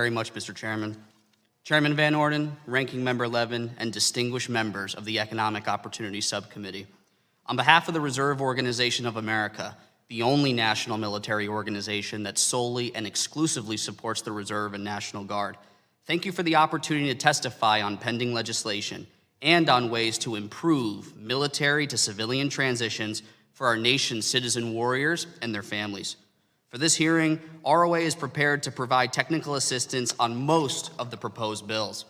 Very much, Mr. Chairman. Chairman Van Orden, Ranking Member Levin, and distinguished members of the Economic Opportunity Subcommittee. On behalf of the Reserve Organization of America, the only national military organization that solely and exclusively supports the Reserve and National Guard, thank you for the opportunity to testify on pending legislation and on ways to improve military to civilian transitions for our nation's citizen warriors and their families. For this hearing, ROA is prepared to provide technical assistance on most of the proposed bills.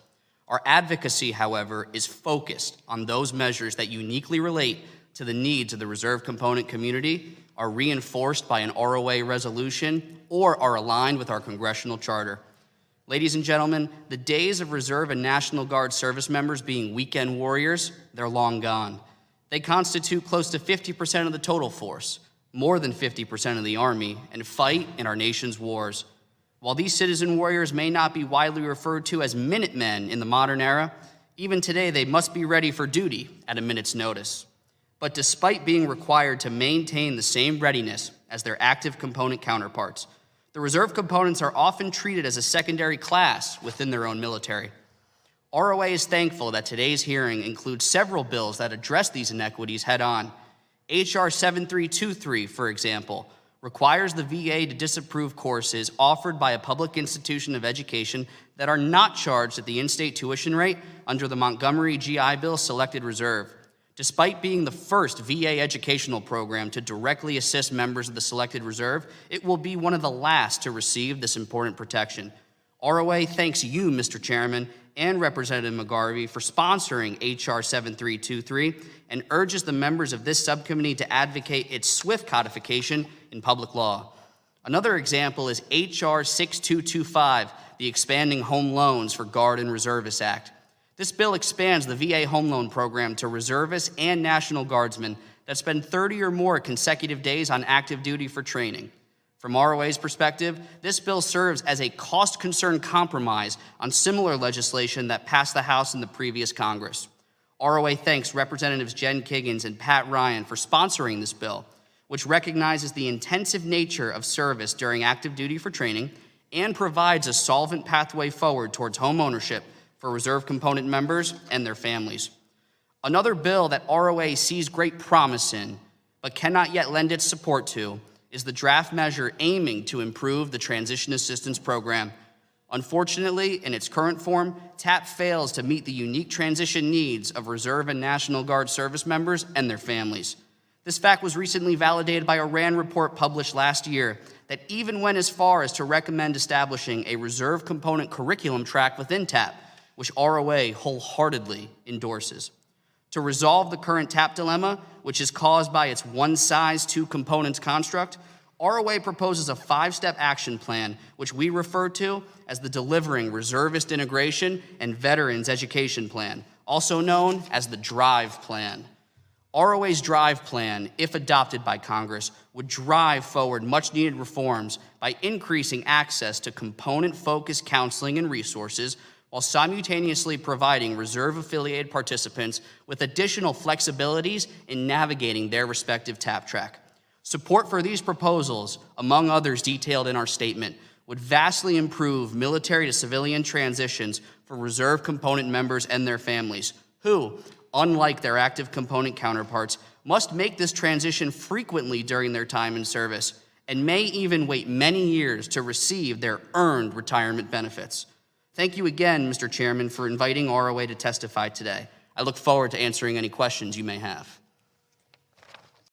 Our advocacy, however, is focused on those measures that uniquely relate to the needs of the reserve component community, are reinforced by an ROA resolution, or are aligned with our congressional charter. Ladies and gentlemen, the days of Reserve and National Guard service members being weekend warriors, they're long gone. They constitute close to 50% of the total force, more than 50% of the Army, and fight in our nation's wars. While these citizen warriors may not be widely referred to as Minutemen in the modern era, even today they must be ready for duty at a minute's notice. But despite being required to maintain the same readiness as their active component counterparts, the reserve components are often treated as a secondary class within their own military. ROA is thankful that today's hearing includes several bills that address these inequities head-on. H.R. 7323, for example, requires the VA to disapprove courses offered by a public institution of education that are not charged at the in-state tuition rate under the Montgomery GI Bill Selected Reserve. Despite being the first VA educational program to directly assist members of the Selected Reserve, it will be one of the last to receive this important protection. ROA thanks you, Mr. Chairman, and Representative McGarvey for sponsoring H.R. 7323 and urges the members of this subcommittee to advocate its swift codification in public law. Another example is H.R. 6225, the Expanding Home Loans for Guard and Reservists Act. This bill expands the VA home loan program to reservists and National Guardsmen that spend 30 or more consecutive days on active duty for training. From ROA's perspective, this bill serves as a cost-concern compromise on similar legislation that passed the House in the previous Congress. ROA thanks Representatives Jen Kiggins and Pat Ryan for sponsoring this bill, which recognizes the intensive nature of service during active duty for training and provides a solvent pathway forward towards home ownership for reserve component members and their families. Another bill that ROA sees great promise in, but cannot yet lend its support to, is the draft measure aiming to improve the Transition Assistance Program. Unfortunately, in its current form, TAP fails to meet the unique transition needs of Reserve and National Guard service members and their families. This fact was recently validated by a RAND report published last year that even went as far as to recommend establishing a reserve component curriculum track within TAP, which ROA wholeheartedly endorses. To resolve the current TAP dilemma, which is caused by its one-size, two-components construct, ROA proposes a 5-step action plan, which we refer to as the Delivering Reservist Integration and Veterans Education Plan, also known as the DRIVE Plan. ROA's DRIVE Plan, if adopted by Congress, would drive forward much-needed reforms by increasing access to component-focused counseling and resources, while simultaneously providing reserve-affiliated participants with additional flexibilities in navigating their respective TAP track. Support for these proposals, among others detailed in our statement, would vastly improve military to civilian transitions for reserve component members and their families, who, unlike their active component counterparts, must make this transition frequently during their time in service, and may even wait many years to receive their earned retirement benefits. Thank you again, Mr. Chairman, for inviting ROA to testify today. I look forward to answering any questions you may have.